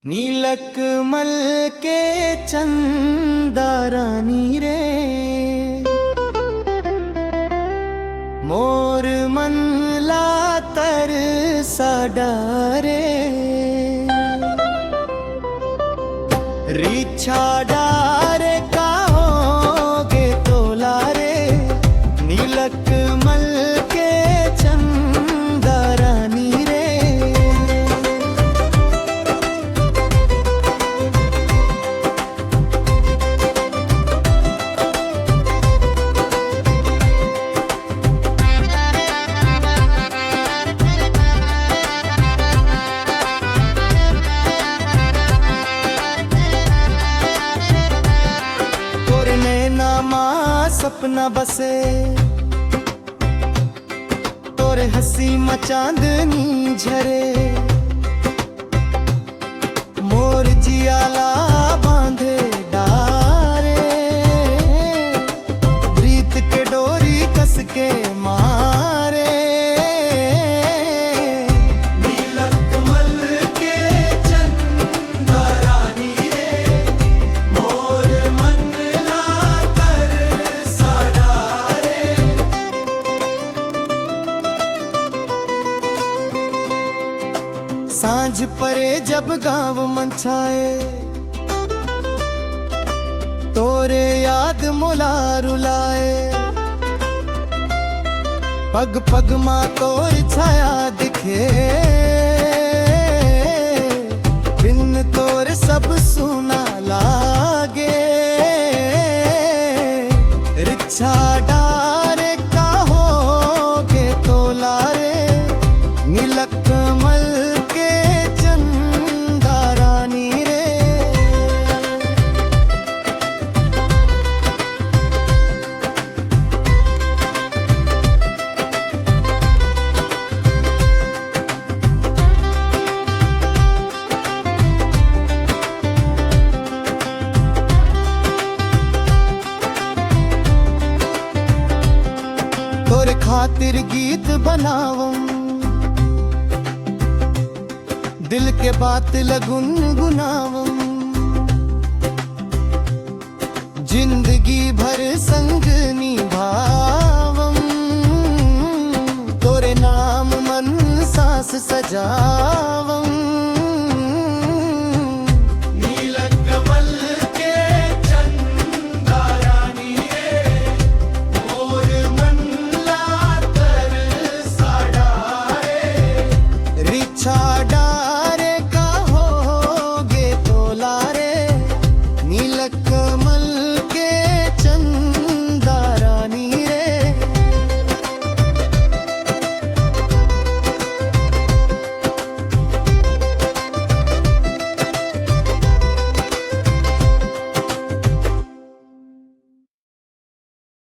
नीलक मल के चंदा रानी रे, मोर मन लातर साडारे, रिछा डारे काहोगे तोला रे, नीलक मल के चंदा रानी रे। सपना बसे तोरे हसी मचांदनी झरे, मोर जियाला बांधे डारे, प्रीत के डोरी कस के मारे। नीलक मल के चंदा रानी रे, मोर मन सांझ परे जब गाँव मनछाए, तोरे याद मुला रुलाए, पग पग माँ तोर छाया दिखे, बिन तोर सब सुना लागे, रिच्छा डारे काहोगे तोला रे, नीलक मल तोरे खातिर गीत बनावम, दिल के बात लगुन गुनावम, जिंदगी भर संग निभावम, तोरे नाम मन सांस सजावम।